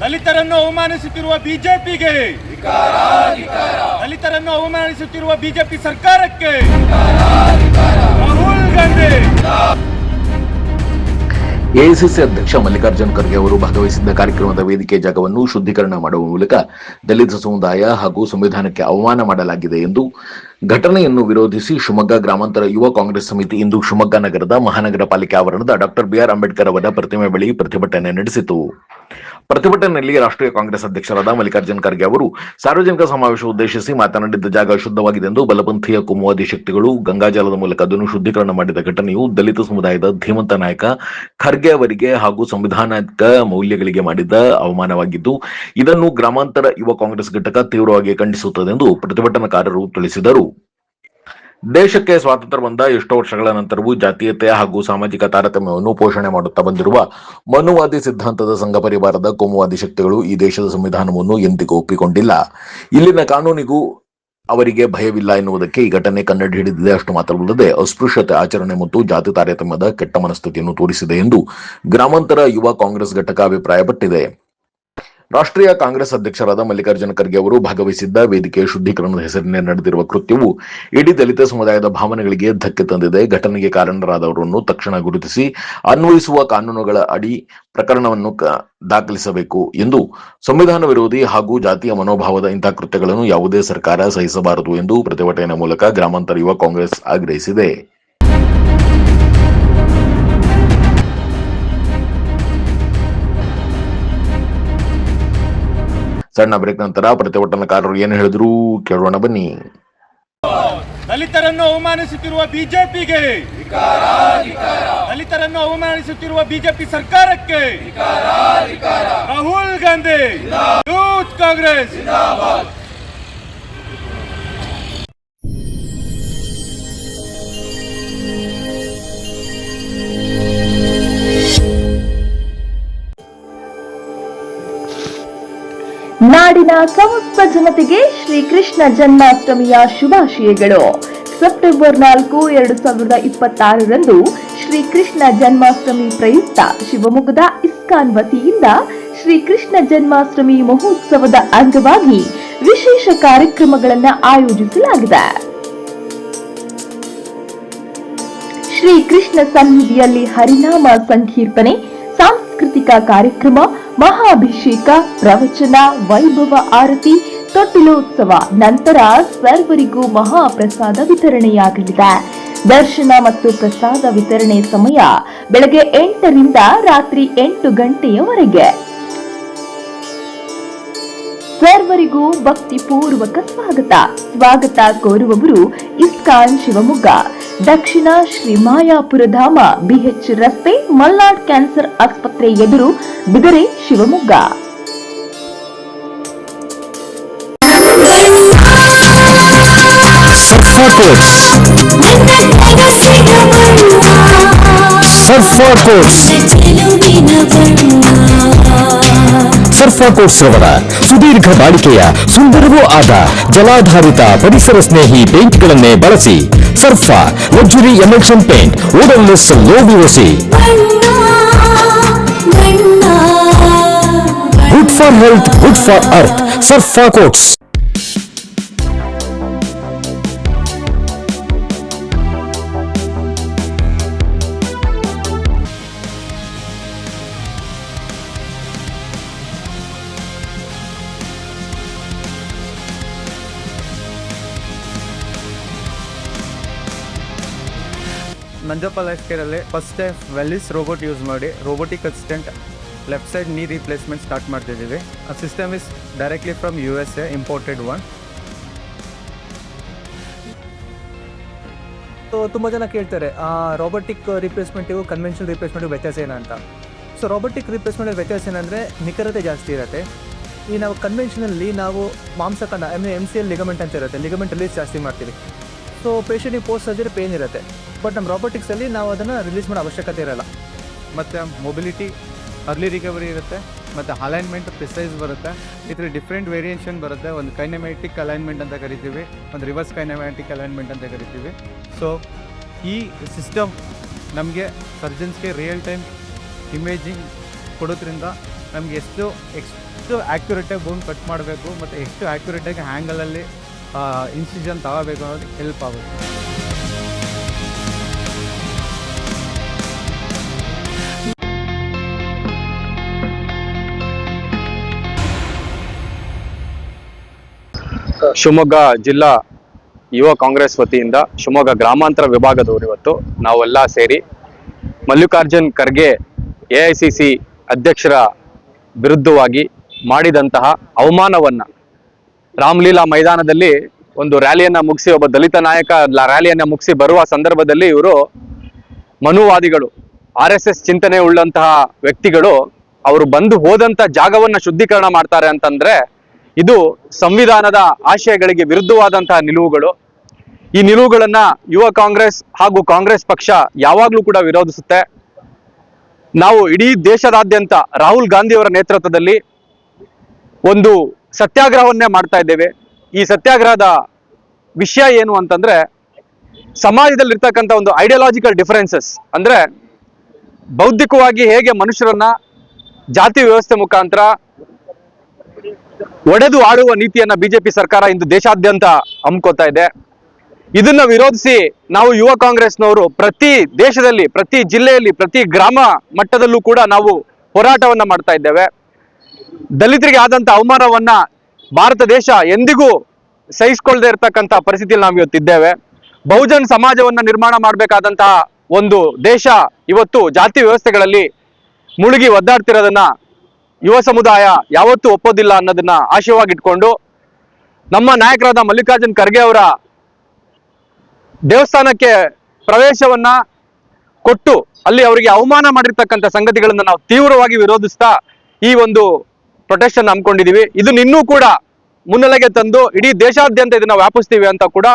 ದಲಿತರನ್ನು ಅವಮಾನಿಸುತ್ತಿರುವ ಬಿಜೆಪಿಗೆ, ದಲಿತರನ್ನು ಅವಮಾನಿಸುತ್ತಿರುವ ಬಿಜೆಪಿ ಸರ್ಕಾರಕ್ಕೆ ರಾಹುಲ್ ಗಾಂಧಿ. ಎಐಸಿಸಿ ಅಧ್ಯಕ್ಷ ಮಲ್ಲಿಕಾರ್ಜುನ್ ಖರ್ಗೆ ಅವರು ಭಾಗವಹಿಸಿದ್ದ ಕಾರ್ಯಕ್ರಮದ ವೇದಿಕೆ ಜಾಗವನ್ನು ಶುದ್ಧೀಕರಣ ಮಾಡುವ ಮೂಲಕ ದಲಿತ ಸಮುದಾಯ ಹಾಗೂ ಸಂವಿಧಾನಕ್ಕೆ ಅವಮಾನ ಮಾಡಲಾಗಿದೆ ಎಂದು ಘಟನೆಯನ್ನು ವಿರೋಧಿಸಿ ಶಿವಮೊಗ್ಗ ಗ್ರಾಮಾಂತರ ಯುವ ಕಾಂಗ್ರೆಸ್ ಸಮಿತಿ ಇಂದು ಶಿವಮೊಗ್ಗ ನಗರದ ಮಹಾನಗರ ಪಾಲಿಕೆ ಆವರಣದ ಡಾಕ್ಟರ್ ಬಿಆರ್ ಅಂಬೇಡ್ಕರ್ ಅವರ ಪ್ರತಿಮೆ ಬಳಿ ಪ್ರತಿಭಟನೆ ನಡೆಸಿತು. ಪ್ರತಿಭಟನೆಯಲ್ಲಿ ರಾಷ್ಟ್ರೀಯ ಕಾಂಗ್ರೆಸ್ ಅಧ್ಯಕ್ಷರಾದ ಮಲ್ಲಿಕಾರ್ಜುನ್ ಖರ್ಗೆ ಅವರು ಸಾರ್ವಜನಿಕ ಸಮಾವೇಶ ಉದ್ದೇಶಿಸಿ ಮಾತನಾಡಿದ್ದ ಜಾಗ ಶುದ್ಧವಾಗಿದೆ ಎಂದು ಬಲಪಂಥೀಯ ಕೋಮುವಾದಿ ಶಕ್ತಿಗಳು ಗಂಗಾಜಲದ ಮೂಲಕ ಅದನ್ನು ಶುದ್ಧೀಕರಣ ಮಾಡಿದ ಘಟನೆಯು ದಲಿತ ಸಮುದಾಯದ ಧೀಮಂತ ನಾಯಕ ಖರ್ಗೆ ಅವರಿಗೆ ಹಾಗೂ ಸಂವಿಧಾನಿಕ ಮೌಲ್ಯಗಳಿಗೆ ಮಾಡಿದ ಅವಮಾನವಾಗಿದ್ದು, ಇದನ್ನು ಗ್ರಾಮಾಂತರ ಯುವ ಕಾಂಗ್ರೆಸ್ ಘಟಕ ತೀವ್ರವಾಗಿ ಖಂಡಿಸುತ್ತದೆ ಎಂದು ಪ್ರತಿಭಟನಾಕಾರರು ತಿಳಿಸಿದರು. ದೇಶಕ್ಕೆ ಸ್ವಾತಂತ್ರ್ಯ ಬಂದ ಎಷ್ಟೋ ವರ್ಷಗಳ ನಂತರವೂ ಜಾತೀಯತೆ ಹಾಗೂ ಸಾಮಾಜಿಕ ತಾರತಮ್ಯವನ್ನು ಪೋಷಣೆ ಮಾಡುತ್ತಾ ಬಂದಿರುವ ಮನುವಾದಿ ಸಿದ್ಧಾಂತದ ಸಂಘ ಪರಿವಾರದ ಕೋಮುವಾದಿ ಶಕ್ತಿಗಳು ಈ ದೇಶದ ಸಂವಿಧಾನವನ್ನು ಎಂದಿಗೂ ಒಪ್ಪಿಕೊಂಡಿಲ್ಲ. ಇಲ್ಲಿನ ಕಾನೂನಿಗೂ ಅವರಿಗೆ ಭಯವಿಲ್ಲ ಎನ್ನುವುದಕ್ಕೆ ಈ ಘಟನೆ ಕನ್ನಡಿ ಹಿಡಿದಿದೆ. ಅಷ್ಟು ಮಾತ್ರವಲ್ಲದೆ ಅಸ್ಪೃಶ್ಯತೆ ಆಚರಣೆ ಮತ್ತು ಜಾತಿ ತಾರತಮ್ಯದ ಕೆಟ್ಟ ಮನಸ್ಥಿತಿಯನ್ನು ತೋರಿಸಿದೆ ಎಂದು ಗ್ರಾಮಾಂತರ ಯುವ ಕಾಂಗ್ರೆಸ್ ಘಟಕ ಅಭಿಪ್ರಾಯಪಟ್ಟಿದೆ. ರಾಷ್ಟ್ರೀಯ ಕಾಂಗ್ರೆಸ್ ಅಧ್ಯಕ್ಷರಾದ ಮಲ್ಲಿಕಾರ್ಜುನ ಖರ್ಗೆ ಅವರು ಭಾಗವಹಿಸಿದ್ದ ವೇದಿಕೆಯ ಶುದ್ಧೀಕರಣದ ಹೆಸರಿನಲ್ಲಿ ನಡೆದಿರುವ ಕೃತ್ಯವು ಇಡೀ ದಲಿತ ಸಮುದಾಯದ ಭಾವನೆಗಳಿಗೆ ಧಕ್ಕೆ ತಂದಿದೆ. ಘಟನೆಗೆ ಕಾರಣರಾದವರನ್ನು ತಕ್ಷಣ ಗುರುತಿಸಿ ಅನ್ವಯಿಸುವ ಕಾನೂನುಗಳ ಅಡಿ ಪ್ರಕರಣವನ್ನು ದಾಖಲಿಸಬೇಕು ಎಂದು, ಸಂವಿಧಾನ ವಿರೋಧಿ ಹಾಗೂ ಜಾತಿಯ ಮನೋಭಾವದ ಇಂತಹ ಕೃತ್ಯಗಳನ್ನು ಯಾವುದೇ ಸರ್ಕಾರ ಸಹಿಸಬಾರದು ಎಂದು ಪ್ರತಿಭಟನೆ ಮೂಲಕ ಗ್ರಾಮಾಂತರ ಯುವ ಕಾಂಗ್ರೆಸ್ ಆಗ್ರಹಿಸಿದೆ. ಸಣ್ಣ ಬ್ರೇಕ್ ನಂತರ ಪ್ರತಿಭಟನಾಕಾರರು ಏನು ಹೇಳಿದ್ರು ಕೇಳೋಣ ಬನ್ನಿ. ದಲಿತರನ್ನು ಅವಮಾನಿಸುತ್ತಿರುವ ಬಿಜೆಪಿಗೆ, ದಲಿತರನ್ನು ಅವಮಾನಿಸುತ್ತಿರುವ ಬಿಜೆಪಿ ಸರ್ಕಾರಕ್ಕೆ ರಾಹುಲ್ ಗಾಂಧಿ. ಯೂತ್ ಕಾಂಗ್ರೆಸ್ ನಾಡಿನ ಸಮಸ್ತ ಜನತೆಗೆ ಶ್ರೀಕೃಷ್ಣ ಜನ್ಮಾಷ್ಟಮಿಯ ಶುಭಾಶಯಗಳು. ಸೆಪ್ಟೆಂಬರ್ 4, 2026ರಂದು ಶ್ರೀಕೃಷ್ಣ ಜನ್ಮಾಷ್ಟಮಿ ಪ್ರಯುಕ್ತ ಶಿವಮೊಗ್ಗದ ಇಸ್ಕಾನ್ ವತಿಯಿಂದ ಶ್ರೀಕೃಷ್ಣ ಜನ್ಮಾಷ್ಟಮಿ ಮಹೋತ್ಸವದ ಅಂಗವಾಗಿ ವಿಶೇಷ ಕಾರ್ಯಕ್ರಮಗಳನ್ನು ಆಯೋಜಿಸಲಾಗಿದೆ. ಶ್ರೀಕೃಷ್ಣ ಸನ್ನಿಧಿಯಲ್ಲಿ ಹರಿನಾಮ ಸಂಕೀರ್ತನೆ, ಸಾಂಸ್ಕೃತಿಕ ಕಾರ್ಯಕ್ರಮ, ಮಹಾಭಿಷೇಕ, ಪ್ರವಚನ, ವೈಭವ ಆರತಿ, ತೊಟ್ಟಿಲೋತ್ಸವ ನಂತರ ಸರ್ವರಿಗೂ ಮಹಾಪ್ರಸಾದ ವಿತರಣೆಯಾಗಲಿದೆ. ದರ್ಶನ ಮತ್ತು ಪ್ರಸಾದ ವಿತರಣೆ ಸಮಯ ಬೆಳಗ್ಗೆ 8ರಿಂದ ರಾತ್ರಿ 8 ಗಂಟೆಯವರೆಗೆ. ಸರ್ವರಿಗೂ ಭಕ್ತಿಪೂರ್ವಕ ಸ್ವಾಗತ ಕೋರುವವರು ಇಸ್ಕಾನ್ ಶಿವಮೊಗ್ಗ, ದಕ್ಷಿಣ ಶ್ರೀ ಮಾಯಾಪುರಧಾಮ, BH ರಸ್ತೆ, ಮಲ್ನಾಡ್ ಕ್ಯಾನ್ಸರ್ ಆಸ್ಪತ್ರೆ ಎದುರು, ಬಿದರೆ, ಶಿವಮೊಗ್ಗ. ಸರ್ಫಾ ಕೋಟ್ಸ್ ರವರ ಸುದೀರ್ಘ ಬಾಳಿಕೆಯ ಸುಂದರವೂ ಆದ ಜಲಾಧಾರಿತ ಪರಿಸರ ಸ್ನೇಹಿ ಪೇಂಟ್ಗಳನ್ನೇ ಬಳಸಿ. Surfa luxury emulsion paint, odourless, low VOC, good for health, good for earth. Surfa coats. Nanjappa life ಕೇರಲ್ಲಿ first time Velys robot use ಮಾಡಿ robotic assistant left side knee replacement start ಮಾಡ್ತಿದ್ದೀವಿ. ಆ system is directly from USA, imported one. ತುಂಬ ಜನ ಕೇಳ್ತಾರೆ robotic ರಿಪ್ಲೇಸ್ಮೆಂಟಿಗೂ conventional ರಿಪ್ಲೇಸ್ಮೆಂಟಿಗೂ ವ್ಯತ್ಯಾಸ ಏನಂತ. So robotic replacement ವ್ಯತ್ಯಾಸ ಏನಂದರೆ ನಿಖರತೆ ಜಾಸ್ತಿ ಇರುತ್ತೆ. ಈ ನಾವು ಕನ್ವೆನ್ಷನಲ್ಲಿ ನಾವು ಮಾಂಸಖಂಡ MCL ಲಿಗಮೆಂಟ್ ಅಂತ ಇರುತ್ತೆ, ಲಿಗಮೆಂಟ್ ರಿಲೀಸ್ ಜಾಸ್ತಿ ಮಾಡ್ತೀವಿ. ಸೊ ಪೇಷಂಟಿಗೆ ಪೋಸ್ಟ್ ಸರ್ಜರಿ ಪೇನ್ ಇರುತ್ತೆ. ಬಟ್ ನಮ್ಮ ರೋಬೋಟಿಕ್ಸಲ್ಲಿ ನಾವು ಅದನ್ನು ರಿಲೀಸ್ ಮಾಡೋ ಅವಶ್ಯಕತೆ ಇರೋಲ್ಲ. ಮತ್ತು ಮೊಬಿಲಿಟಿ, ಅರ್ಲಿ ರಿಕವರಿ ಇರುತ್ತೆ, ಮತ್ತು ಅಲೈನ್ಮೆಂಟ್ ಪ್ರಿಸೈಸ್ ಬರುತ್ತೆ. ಇದರ ಡಿಫ್ರೆಂಟ್ ವೇರಿಯೇಷನ್ ಬರುತ್ತೆ. ಒಂದು ಕೈನೆಮ್ಯಾಟಿಕ್ ಅಲೈನ್ಮೆಂಟ್ ಅಂತ ಕರಿತೀವಿ, ಒಂದು ರಿವರ್ಸ್ ಕೈನೆಮ್ಯಾಟಿಕ್ ಅಲೈನ್ಮೆಂಟ್ ಅಂತ ಕರಿತೀವಿ. ಸೊ ಈ ಸಿಸ್ಟಮ್ ನಮಗೆ ಸರ್ಜನ್ಸ್ಗೆ ರಿಯಲ್ ಟೈಮ್ ಇಮೇಜಿಂಗ್ ಕೊಡೋದ್ರಿಂದ ನಮಗೆ ಎಷ್ಟು ಎಷ್ಟು ಆ್ಯಕ್ಯುರೇಟಾಗಿ ಬೋನ್ ಕಟ್ ಮಾಡಬೇಕು ಮತ್ತು ಎಷ್ಟು ಆ್ಯಕ್ಯುರೇಟಾಗಿ ಹ್ಯಾಂಗಲಲ್ಲಿ ಇನ್ಸಿಷನ್ ತಗೋಬೇಕು ಅನ್ನೋದಕ್ಕೆ ಹೆಲ್ಪ್ ಆಗುತ್ತೆ. ಶಿವಮೊಗ್ಗ ಜಿಲ್ಲಾ ಯುವ ಕಾಂಗ್ರೆಸ್ ವತಿಯಿಂದ ಶಿವಮೊಗ್ಗ ಗ್ರಾಮಾಂತರ ವಿಭಾಗದವರು ಇವತ್ತು ನಾವೆಲ್ಲ ಸೇರಿ ಮಲ್ಲಿಕಾರ್ಜುನ್ ಖರ್ಗೆ AICC ಅಧ್ಯಕ್ಷರ ವಿರುದ್ಧವಾಗಿ ಮಾಡಿದಂತಹ ಅವಮಾನವನ್ನ ರಾಮಲೀಲಾ ಮೈದಾನದಲ್ಲಿ ಒಂದು ರ್ಯಾಲಿಯನ್ನ ಮುಗಿಸಿ, ಒಬ್ಬ ದಲಿತ ನಾಯಕ ರ್ಯಾಲಿಯನ್ನ ಮುಗಿಸಿ ಬರುವ ಸಂದರ್ಭದಲ್ಲಿ ಇವರು ಮನುವಾದಿಗಳು, RSS ಚಿಂತನೆ ಉಳ್ಳಂತಹ ವ್ಯಕ್ತಿಗಳು ಅವರು ಬಂದು ಹೋದಂತ ಜಾಗವನ್ನ ಶುದ್ಧೀಕರಣ ಮಾಡ್ತಾರೆ ಅಂತಂದ್ರೆ ಇದು ಸಂವಿಧಾನದ ಆಶಯಗಳಿಗೆ ವಿರುದ್ಧವಾದಂತಹ ನಿಲುವುಗಳು. ಈ ನಿಲುವುಗಳನ್ನ ಯುವ ಕಾಂಗ್ರೆಸ್ ಹಾಗೂ ಕಾಂಗ್ರೆಸ್ ಪಕ್ಷ ಯಾವಾಗ್ಲೂ ಕೂಡ ವಿರೋಧಿಸುತ್ತೆ. ನಾವು ಇಡೀ ದೇಶದಾದ್ಯಂತ ರಾಹುಲ್ ಗಾಂಧಿ ಅವರ ನೇತೃತ್ವದಲ್ಲಿ ಒಂದು ಸತ್ಯಾಗ್ರಹವನ್ನೇ ಮಾಡ್ತಾ ಇದ್ದೇವೆ. ಈ ಸತ್ಯಾಗ್ರಹದ ವಿಷಯ ಏನು ಅಂತಂದ್ರೆ, ಸಮಾಜದಲ್ಲಿರ್ತಕ್ಕಂಥ ಒಂದು ಐಡಿಯಾಲಜಿಕಲ್ ಡಿಫರೆನ್ಸಸ್, ಅಂದ್ರೆ ಬೌದ್ಧಿಕವಾಗಿ ಹೇಗೆ ಮನುಷ್ಯರನ್ನ ಜಾತಿ ವ್ಯವಸ್ಥೆ ಮುಖಾಂತರ ಒಡೆದು ಆಳುವ ನೀತಿಯನ್ನ ಬಿಜೆಪಿ ಸರ್ಕಾರ ಇಂದು ದೇಶಾದ್ಯಂತ ಹಮ್ಮಿಕೊತಾ ಇದೆ. ಇದನ್ನ ವಿರೋಧಿಸಿ ನಾವು ಯುವ ಕಾಂಗ್ರೆಸ್ನವರು ಪ್ರತಿ ದೇಶದಲ್ಲಿ, ಪ್ರತಿ ಜಿಲ್ಲೆಯಲ್ಲಿ, ಪ್ರತಿ ಗ್ರಾಮ ಮಟ್ಟದಲ್ಲೂ ಕೂಡ ನಾವು ಹೋರಾಟವನ್ನ ಮಾಡ್ತಾ ಇದ್ದೇವೆ. ದಲಿತರಿಗೆ ಆದಂತ ಅವಮಾನವನ್ನ ಭಾರತ ದೇಶ ಎಂದಿಗೂ ಸಹಿಸಿಕೊಳ್ಳದೆ ಇರತಕ್ಕಂತ ಪರಿಸ್ಥಿತಿಯಲ್ಲಿ ನಾವು ಇವತ್ತಿದ್ದೇವೆ. ಬಹುಜನ್ ಸಮಾಜವನ್ನ ನಿರ್ಮಾಣ ಮಾಡಬೇಕಾದಂತಹ ಒಂದು ದೇಶ ಇವತ್ತು ಜಾತಿ ವ್ಯವಸ್ಥೆಗಳಲ್ಲಿ ಮುಳುಗಿ ಒದ್ದಾಡ್ತಿರೋದನ್ನ ಯುವ ಸಮುದಾಯ ಯಾವತ್ತೂ ಒಪ್ಪೋದಿಲ್ಲ ಅನ್ನೋದನ್ನ ಆಶಯವಾಗಿಟ್ಕೊಂಡು ನಮ್ಮ ನಾಯಕರಾದ ಮಲ್ಲಿಕಾರ್ಜುನ್ ಖರ್ಗೆ ಅವರ ದೇವಸ್ಥಾನಕ್ಕೆ ಪ್ರವೇಶವನ್ನ ಕೊಟ್ಟು ಅಲ್ಲಿ ಅವರಿಗೆ ಅವಮಾನ ಮಾಡಿರ್ತಕ್ಕಂಥ ಸಂಗತಿಗಳನ್ನ ನಾವು ತೀವ್ರವಾಗಿ ವಿರೋಧಿಸ್ತಾ ಈ ಒಂದು ಪ್ರೊಟೆಸ್ಟ್ ಅನ್ನು ಹಮ್ಮಿಕೊಂಡಿದೀವಿ. ಇದನ್ನ ಇನ್ನೂ ಕೂಡ ಮುನ್ನೆಲೆಗೆ ತಂದು ಇಡೀ ದೇಶಾದ್ಯಂತ ಇದನ್ನ ವ್ಯಾಪಿಸ್ತೀವಿ ಅಂತ ಕೂಡ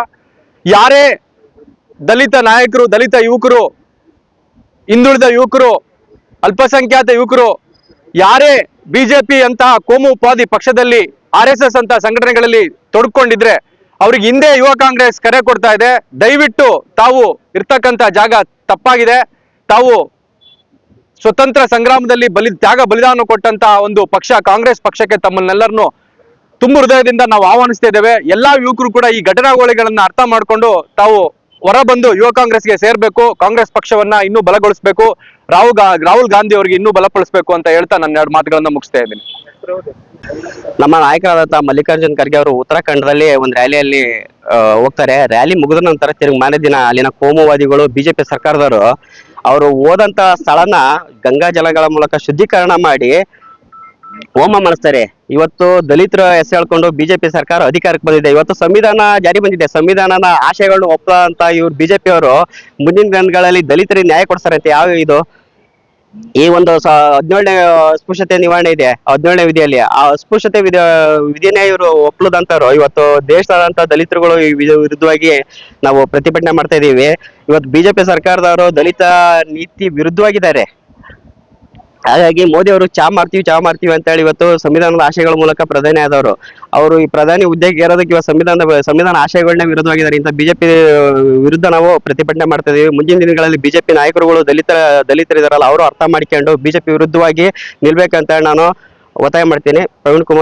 ಯಾರೇ ದಲಿತ ನಾಯಕರು, ದಲಿತ ಯುವಕರು, ಹಿಂದುಳಿದ ಯುವಕರು, ಅಲ್ಪಸಂಖ್ಯಾತ ಯುವಕರು ಯಾರೇ ಬಿಜೆಪಿ ಅಂತಹ ಕೋಮುವಾದಿ ಪಕ್ಷದಲ್ಲಿ RSS ಅಂತ ಸಂಘಟನೆಗಳಲ್ಲಿ ತೊಡ್ಕೊಂಡಿದ್ರೆ ಅವ್ರಿಗೆ ಹಿಂದೆ ಯುವ ಕಾಂಗ್ರೆಸ್ ಕರೆ ಕೊಡ್ತಾ ಇದೆ. ದಯವಿಟ್ಟು ತಾವು ಇರ್ತಕ್ಕಂಥ ಜಾಗ ತಪ್ಪಾಗಿದೆ. ತಾವು ಸ್ವತಂತ್ರ ಸಂಗ್ರಾಮದಲ್ಲಿ ಬಲಿದಾನ ಕೊಟ್ಟಂತ ಒಂದು ಪಕ್ಷ ಕಾಂಗ್ರೆಸ್ ಪಕ್ಷಕ್ಕೆ ತಮ್ಮನ್ನೆಲ್ಲರನ್ನು ತುಂಬ ಹೃದಯದಿಂದ ನಾವು ಆಹ್ವಾನಿಸ್ತಾ ಇದ್ದೇವೆ. ಎಲ್ಲಾ ಯುವಕರು ಕೂಡ ಈ ಘಟನಾವಳಿಗಳನ್ನ ಅರ್ಥ ಮಾಡಿಕೊಂಡು ತಾವು ಹೊರಬಂದು ಯುವ ಕಾಂಗ್ರೆಸ್ಗೆ ಸೇರ್ಬೇಕು, ಕಾಂಗ್ರೆಸ್ ಪಕ್ಷವನ್ನ ಇನ್ನೂ ಬಲಗೊಳಿಸಬೇಕು, ರಾಹುಲ್ ಗಾಂಧಿ ಅವರಿಗೆ ಇನ್ನೂ ಬಲಪಡಿಸಬೇಕು ಅಂತ ಹೇಳ್ತಾ ನನ್ನ 2 ಮಾತುಗಳನ್ನ ಮುಗಿಸ್ತಾ ಇದ್ದೀನಿ. ನಮ್ಮ ನಾಯಕರಾದಂತಹ ಮಲ್ಲಿಕಾರ್ಜುನ್ ಖರ್ಗೆ ಅವರು ಉತ್ತರಾಖಂಡದಲ್ಲಿ ಒಂದು ರ್ಯಾಲಿಯಲ್ಲಿ ಹೋಗ್ತಾರೆ. ರ್ಯಾಲಿ ಮುಗಿದ ನಂತರ ತಿರುಗಿ ಮಾರನೇ ದಿನ ಅಲ್ಲಿನ ಕೋಮುವಾದಿಗಳು, ಬಿಜೆಪಿ ಸರ್ಕಾರದವರು ಅವರು ಹೋದಂತ ಸ್ಥಳನ ಗಂಗಾ ಜಲಗಳ ಮೂಲಕ ಶುದ್ಧೀಕರಣ ಮಾಡಿ ಹೋಮ ಮಾಡಿಸ್ತಾರೆ. ಇವತ್ತು ದಲಿತರ ಹೆಸರು ಹೇಳ್ಕೊಂಡು ಬಿಜೆಪಿ ಸರ್ಕಾರ ಅಧಿಕಾರಕ್ಕೆ ಬಂದಿದೆ. ಇವತ್ತು ಸಂವಿಧಾನ ಜಾರಿ ಬಂದಿದೆ. ಸಂವಿಧಾನದ ಆಶಯಗಳನ್ನು ಒಪ್ಪಂತ ಇವ್ರು ಬಿಜೆಪಿ ಅವರು ಮುಂದಿನ ದಿನಗಳಲ್ಲಿ ದಲಿತರಿಗೆ ನ್ಯಾಯ ಕೊಡ್ತಾರೆ ಅಂತ ಯಾವ ಇದು ಈ ಒಂದು 17ನೇ ಅಸ್ಪೃಶ್ಯತೆ ನಿವಾರಣೆ ಇದೆ, 17ನೇ ವಿಧಿಯಲ್ಲಿ ಆ ಅಸ್ಪೃಶ್ಯತೆ ವಿಧಿಯನ್ನೇ ಇವರು ಒಪ್ಪಲದಂತವ್ರು. ಇವತ್ತು ದೇಶದಾದಂತ ದಲಿತರುಗಳು ಈ ವಿರುದ್ಧವಾಗಿ ನಾವು ಪ್ರತಿಭಟನೆ ಮಾಡ್ತಾ ಇದೀವಿ. ಇವತ್ತು ಬಿಜೆಪಿ ಸರ್ಕಾರದವರು ದಲಿತ ನೀತಿ ವಿರುದ್ಧವಾಗಿದ್ದಾರೆ. ಹಾಗಾಗಿ ಮೋದಿ ಅವರು ಚಾ ಮಾಡ್ತೀವಿ ಅಂತ ಹೇಳಿ ಇವತ್ತು ಸಂವಿಧಾನದ ಆಶಯಗಳ ಮೂಲಕ ಪ್ರಧಾನಿ ಆದವರು. ಅವರು ಈ ಪ್ರಧಾನಿ ಹುದ್ದೆಗೆ ಏರೋದಕ್ಕೆ ಇವತ್ತು ಸಂವಿಧಾನ ಆಶಯಗಳನ್ನ ವಿರುದ್ಧವಾಗಿದ್ದಾರೆ. ಇಂಥ ಬಿಜೆಪಿ ವಿರುದ್ಧ ನಾವು ಪ್ರತಿಭಟನೆ ಮಾಡ್ತಾ ಇದೀವಿ. ಮುಂದಿನ ದಿನಗಳಲ್ಲಿ ಬಿಜೆಪಿ ನಾಯಕರುಗಳು ದಲಿತರಿದಾರಲ್ಲ ಅವರು ಅರ್ಥ ಮಾಡಿಕೊಂಡು ಬಿಜೆಪಿ ವಿರುದ್ಧವಾಗಿ ನಿಲ್ಬೇಕಂತ ನಾನು ಒತ್ತಾಯ ಮಾಡ್ತೀನಿ. ಪ್ರವೀಣ್ ಕುಮಾರ್.